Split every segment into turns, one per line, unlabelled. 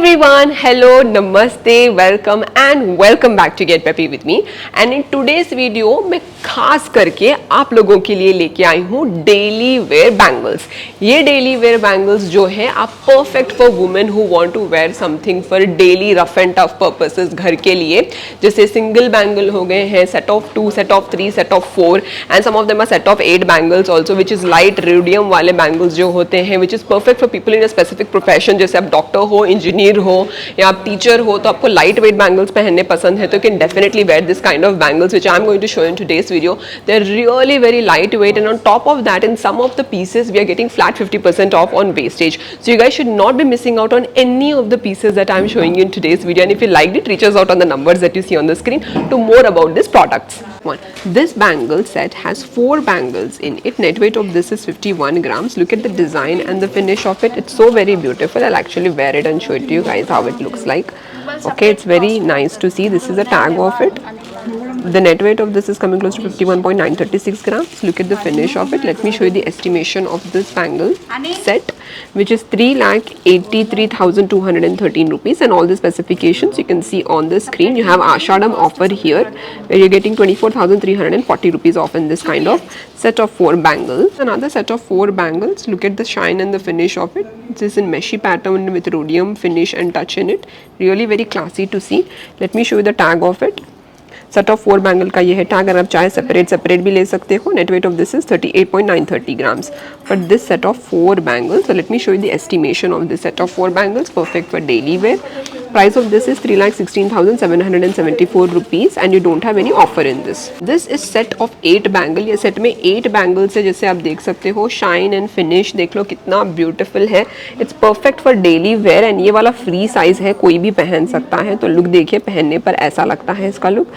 everyone, hello, namaste, welcome back to Get Peppy with me. And in today's video मैं खास करके आप लोगों के लिए लेके आई हूँ डेली वेयर बैंगल्स. ये डेली वेयर बैंगल्स जो है आप perfect for women who want to wear something for daily rough and tough purposes घर के लिए. जैसे सिंगल बैंगल हो गए हैं, set of 2, set of 3, set of 4 and some of them are set of 8 bangles also which is light radium वाले bangles जो होते हैं which is perfect for people in a specific profession. जैसे आप doctor हो, इंजीनियर हो या आप टीचर हो तो आपको लाइट वेट बैंगल्स पहनने पसंद है तो you can definitely wear this kind of bangles which I'm going to show in today's video. They're really very lightweight and on top of that in some of the pieces we are getting flat 50% off on wastage. So you guys should not be missing out on any of the pieces that I'm showing you in today's video, and if you liked it, reach us out on the numbers that you see on the screen to more about these products. This bangle set has 4 bangles in it. Net weight of this is 51 grams. Look at the design and the finish of it. It's so very beautiful. I'll actually wear it and show it to you guys how it looks like. Okay, it's very nice to see. This is the tag of it. The net weight of this is coming close to 51.936 grams. Look at the finish of it. Let me show you the estimation of this bangle set, which is 3,83,213 rupees, and all the specifications you can see on the screen. You have Ashadam offer here where you're getting 24,340 rupees off in this kind of set of 4 bangles. Another set of 4 bangles. Look at the shine and the finish of it. This is in meshy pattern with rhodium finish and touch in it. Really very classy to see. Let me show you the tag of it. Set of 4 bangle का ये है tag. अगर आप चाहे separate भी ले सकते हो. Net weight of this is 38.930 grams for this set of 4 bangles. So let me show you the estimation of this set of 4 bangles perfect for daily wear. Price of this is 3,16,774 rupees and you don't have any offer in this. This is set of 8 bangle. ये set में 8 bangles है जैसे आप देख सकते हो. Shine and finish देख लो कितना beautiful है. It's perfect for daily wear and ये वाला free size है, कोई भी पहन सकता है. तो look देखिए, पहनने पर ऐसा लगता है इसका look.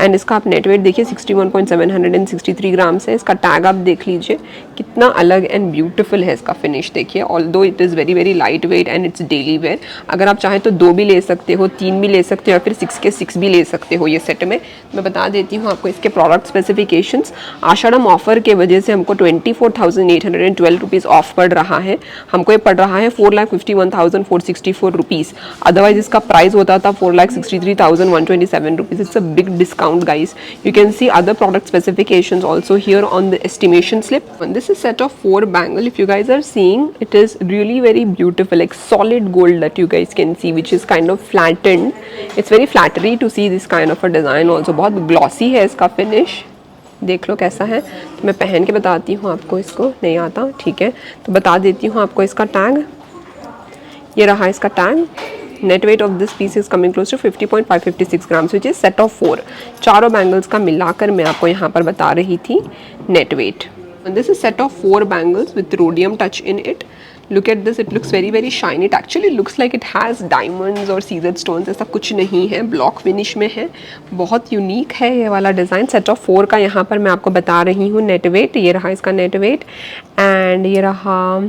And इसका आप net weight देखिए 61.763 grams है. इसका tag आप देख लीजिए कितना अलग and beautiful है इसका finish देखिए. Although it is very very light weight and it's daily wear. अगर आप चाहें तो 2 भी ले सकते हो, 3 भी ले सकते हो या फिर 6 के 6 भी ले सकते हो. ये सेट में मैं बता देती हूँ आपको इसके प्रोडक्ट स्पेसिफिकेशंस. आषाढ़म ऑफर के वजह से हमको 24,812 रुपीज़ ऑफ पड़ रहा है. हमको ये पड़ रहा है 4,51,464 रुपीज़. अदरवाइज इसका प्राइस होता था 4,63,127 rupees. It's a big discount guys. You can see other product specifications also here on the estimation slip. This is set of 4 bangle. If you guys are seeing it is really very beautiful, like solid gold that you guys can see, which is kind of flattened. It's very flattery to see this kind of a design also. बहुत glossy है इसका finish. देख लो कैसा है. तो मैं पहन के बताती हूँ आपको. इसको नहीं आता, ठीक है, तो बता देती हूँ आपको इसका टैग. ये रहा इसका tag. Net weight of this piece is coming close to 50.556 grams, which is set of 4. चारों बैंगल्स का मिलाकर मैं आपको यहाँ पर बता रही थी net weight. And this is set of 4 bangles with rhodium touch in it. Look at this, it looks very very shiny. It actually looks like it has diamonds or seeded stones. ऐसा कुछ नहीं है, block finish में है. बहुत unique है ये वाला डिज़ाइन. सेट ऑफ 4 का यहाँ पर मैं आपको बता रही हूँ नेट वेट. ये रहा इसका नेट वेट एंड ये रहा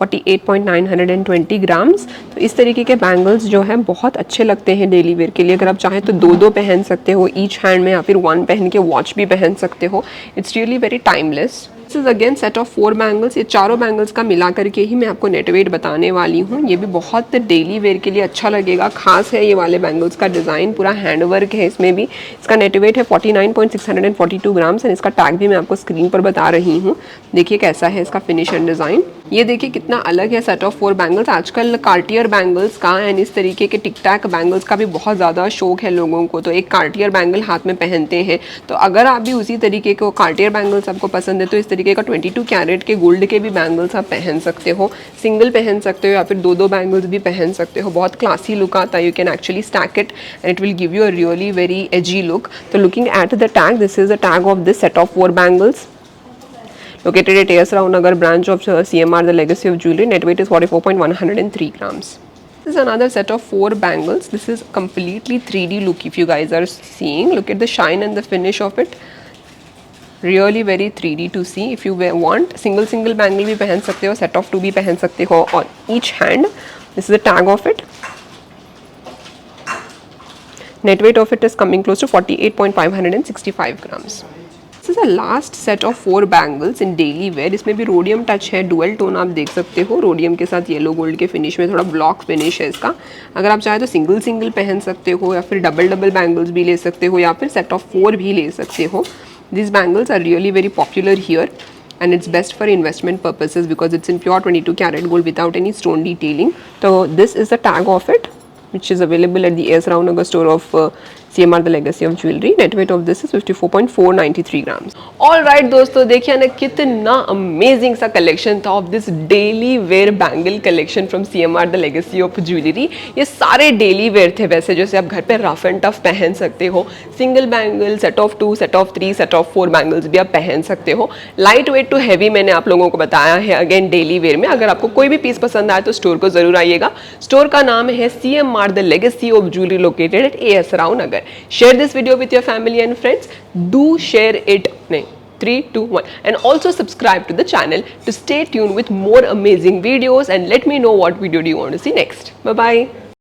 48.920 ग्राम्स. तो इस तरीके के बैंगल्स जो है बहुत अच्छे लगते हैं डेली वेयर के लिए. अगर आप चाहें तो 2 पहन सकते हो ईच हैंड में या फिर 1 पहन के वॉच भी पहन सकते हो. It's really very timeless. This is again set of 4 bangles. ये चारों बैंगल्स का मिला करके ही मैं आपको नेट वेट बताने वाली हूँ. ये भी बहुत डेली वेयर के लिए अच्छा लगेगा. खास है ये वाले बैंगल्स का डिज़ाइन, पूरा हैंड वर्क है इसमें भी. इसका नेट वेट है 49.642 ग्राम्स एंड इसका टैग भी मैं आपको स्क्रीन पर बता रही हूँ. देखिए कैसा है इसका फिनिश एंड डिज़ाइन. ये देखिए कितना अलग है सेट ऑफ 4 बैंगल्स. आजकल कार्टियर बैंगल्स का एंड इस तरीके के टिक टैक बैंगल्स का भी बहुत ज़्यादा शौक है लोगों को. तो एक कार्टियर बैंगल हाथ में पहनते हैं. तो अगर आप भी उसी तरीके को कार्टियर बैंगल्स आपको पसंद है तो इस तरीके का 22 कैरेट के गोल्ड के भी बैंगल्स आप पहन सकते हो. सिंगल पहन सकते हो या फिर 2 बैंगल्स भी पहन सकते हो. बहुत क्लासी लुक आता है. You can actually stack it and it will give you a really very edgy look. तो looking at the tag, this is the tag of this set of 4 bangles. Located at AS Rao Nagar branch of CMR, the Legacy of Jewelry. Net weight is 44.103 grams. This is another set of 4 bangles. This is completely 3D look if you guys are seeing. Look at the shine and the finish of it. Really very 3D to see. If you want single bangle भी पहन सकते हो, set of 2 भी पहन सकते हो on each hand. This is the tag of it. Net weight of it is coming close to 48.565 grams. This is a last set of 4 bangles in daily wear. इसमें भी रोडियम टच है, dual tone आप देख सकते हो, rhodium के साथ yellow gold के फिनिश में, थोड़ा ब्लॉक फिनिश है इसका. अगर आप चाहे तो सिंगल सिंगल पहन सकते हो या फिर डबल डबल बैंगल्स भी ले सकते हो या फिर सेट ऑफ 4 भी ले सकते हो. These bangles are really very popular here and it's best for investment purposes because it's in pure 22 karat gold without any stone detailing. So this is the tag of it, which is available at the AS Ravnagar store of CMR The Legacy of Jewelry. Net weight of this is 54.493 grams. All right दोस्तों, देखिए ना कितना amazing सा collection था of this daily wear bangle collection from CMR The Legacy of Jewelry. ये सारे daily wear थे वैसे, जैसे आप घर पे रफ एंड टफ पहन सकते हो. Single bangle, set of 2, set of 3, set of 4 bangles भी आप पहन सकते हो. लाइट वेट टू हैवी मैंने आप लोगों को बताया है अगेन डेली वेयर में. अगर आपको कोई भी पीस पसंद आए तो स्टोर को जरूर आइएगा. स्टोर का नाम है CMR The Legacy of Jewelry located at AS Ravnagar. Share this video with your family and friends. Do share it. 3, 2, 1. And also subscribe to the channel to stay tuned with more amazing videos and let me know what video do you want to see next. Bye bye.